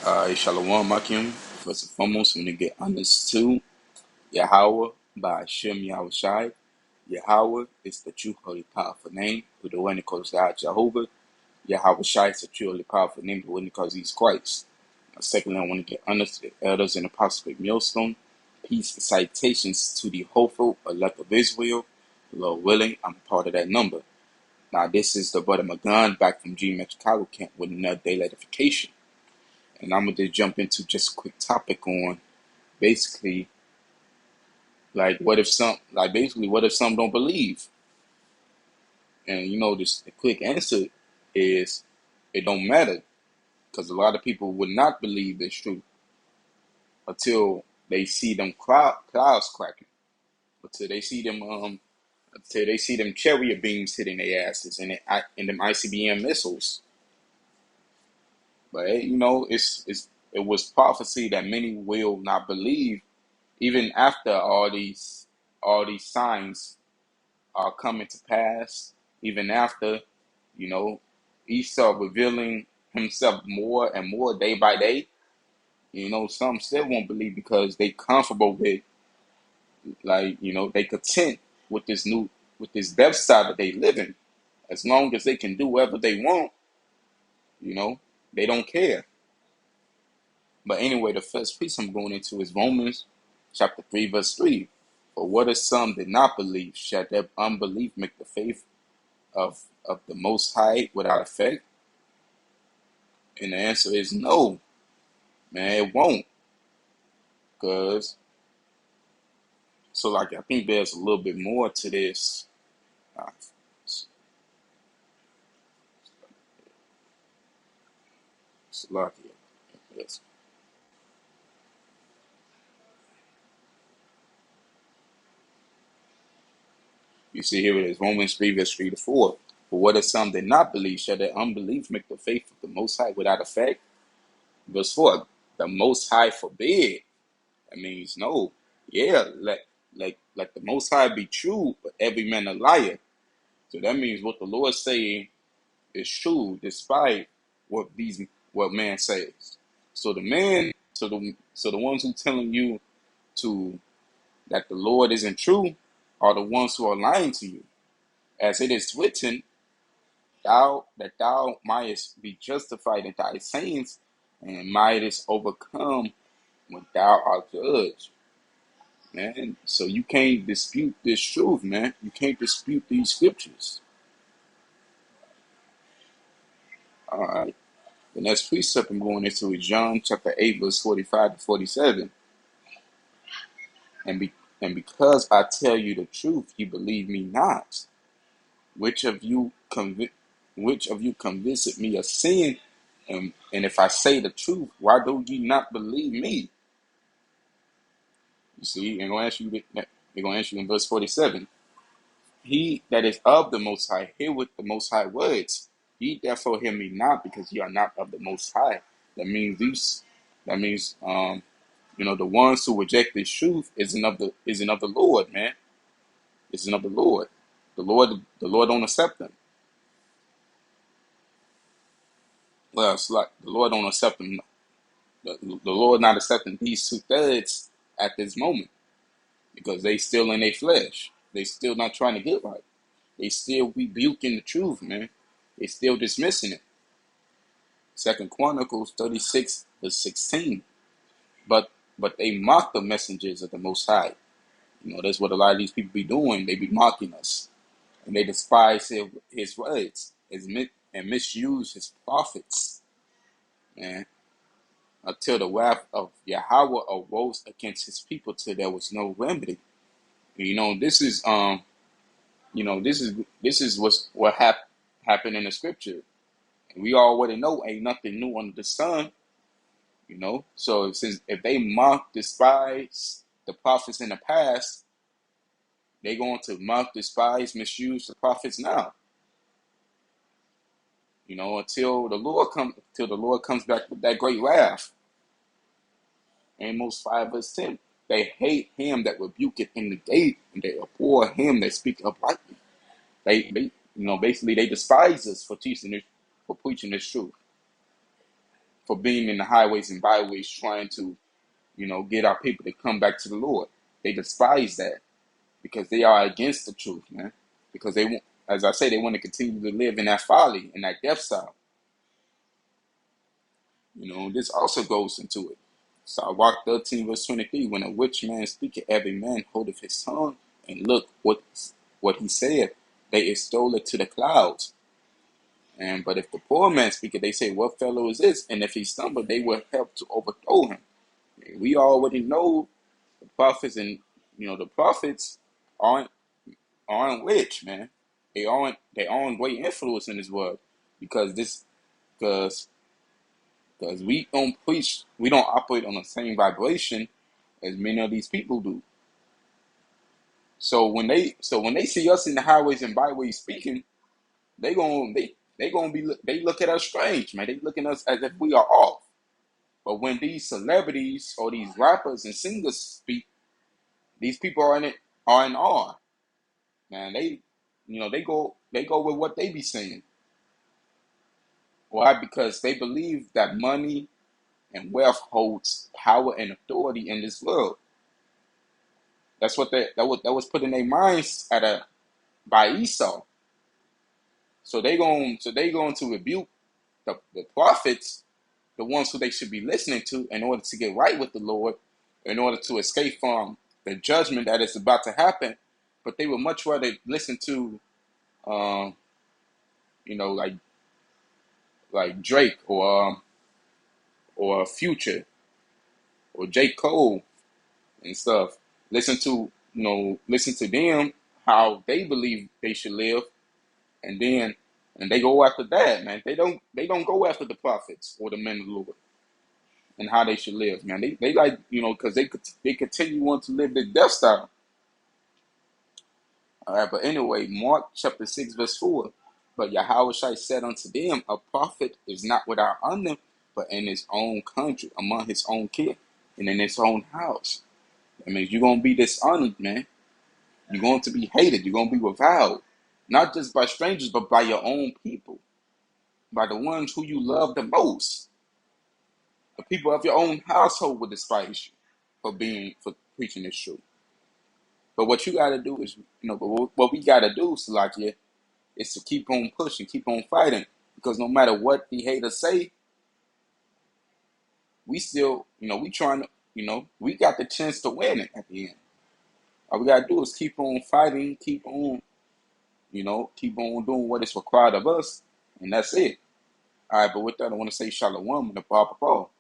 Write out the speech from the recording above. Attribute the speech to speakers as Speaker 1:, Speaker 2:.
Speaker 1: Shalom Akim. First and foremost, we need to get honest to Yahweh by Shem Yahushai. Yahweh is the true holy powerful name, who the one that calls God Jehovah. Yahweh Shai is the true holy powerful name, the one that calls He's Christ. Secondly, I want to get honest to the elders and apostles of Millstone. Peace and citations to the hopeful elect of Israel. Lord willing, I'm a part of that number. Now, this is the brother Magan back from GMX Chicago camp with another daily edification. And I'm going to just jump into just a quick topic on basically, what if some don't believe? And, the quick answer is it don't matter, because a lot of people would not believe it's true until they see them clouds cracking, until they see them chariot beams hitting their asses and them ICBM missiles. But, it was prophecy that many will not believe even after all these signs are coming to pass, even after, Esau revealing himself more and more day by day. Some still won't believe because they comfortable with, they content with this death side that they live in. As long as they can do whatever they want, they don't care. But anyway, the first piece I'm going into is Romans chapter 3, verse 3. For what if some did not believe? Shall their unbelief make the faith of the Most High without effect? And the answer is no, man, it won't. I think there's a little bit more to this. Yes. You see here it is, Romans 3, verse 3 to 4. For what if some did not believe? Shall their unbelief make the faith of the Most High without effect? Verse 4, the Most High forbid. That means no. Yeah, let the Most High be true, but every man a liar. So that means what the Lord saying is true, despite what man says. So the ones who telling you that the Lord isn't true are the ones who are lying to you. As it is written, thou mightest be justified in thy sayings, and mightest overcome when thou art judged. Man, so you can't dispute this truth, man. You can't dispute these scriptures. All right. The next precept I'm going into is John chapter 8, verse 45 to 47. And because I tell you the truth, you believe me not. Which of you convinceth me of sin? And if I say the truth, why do ye not believe me? You see, they're going to ask you in verse 47. He that is of the Most High, hear with the Most High words. Ye therefore hear me not, because ye are not of the Most High. That means the ones who reject this truth isn't of the Lord, man. Isn't of the Lord. The Lord don't accept them. Well, it's like the Lord don't accept them. The Lord not accepting these 2/3 at this moment because they still in their flesh. They still not trying to get right. They still rebuking the truth, man. They still dismissing it. 2 Chronicles 36, verse 16. But they mock the messengers of the Most High. That's what a lot of these people be doing. They be mocking us. And they despise his words and misuse his prophets, man. Until the wrath of Yahweh arose against his people till there was no remedy. This is this is what happened in the scripture. And we already know ain't nothing new under the sun. So since if they mock, despise the prophets in the past, they going to mock, despise, misuse the prophets now. Until the Lord comes back with that great wrath. Amos 5 verse 10. They hate him that rebuketh in the gate, and they abhor him that speak uprightly. Basically they despise us for preaching this truth. for being in the highways and byways trying to, get our people to come back to the Lord. They despise that because they are against the truth, man. Because they want, as I say, they want to continue to live in that folly and that death style. This also goes into it. So Mark 13, verse 23, when a rich man speaketh, every man holdeth his tongue, and look what he saith, they extol it to the clouds. But if the poor man speaketh, they say, what fellow is this? And if he stumble, they will help to overthrow him. We already know the prophets, and the prophets aren't rich, man. They aren't great influence in this world because because we don't operate on the same vibration as many of these people do. So when they see us in the highways and byways speaking, they look at us strange, man. They look at us as if we are off. But when these celebrities or these rappers and singers speak, these people are in awe, man. They go with what they be saying. Why? Because they believe that money and wealth holds power and authority in this world. That's what that was put in their minds by Esau. So they going to rebuke the prophets, the ones who they should be listening to, in order to get right with the Lord, in order to escape from the judgment that is about to happen. But they would much rather listen to, like Drake or Future or J. Cole and stuff. Listen to them how they believe they should live, and they go after that, man. They don't go after the prophets or the men of the Lord and how they should live, man. They like, because they continue on to live the death style. All right, but anyway, Mark chapter 6, verse 4. But Yahushua said unto them, a prophet is not without honor, but in his own country, among his own kin, and in his own house. That means you're going to be dishonored, man. You're going to be hated. You're going to be reviled. Not just by strangers, but by your own people. By the ones who you love the most. The people of your own household will despise you for preaching this truth. But what you got to do is, what we got to do, Salakia, is to keep on pushing, keep on fighting. Because no matter what the haters say, we still, we trying to, we got the chance to win it at the end. All we got to do is keep on fighting, keep on doing what is required of us, and that's it. All right, but with that, I want to say shalom and the Papa Paul.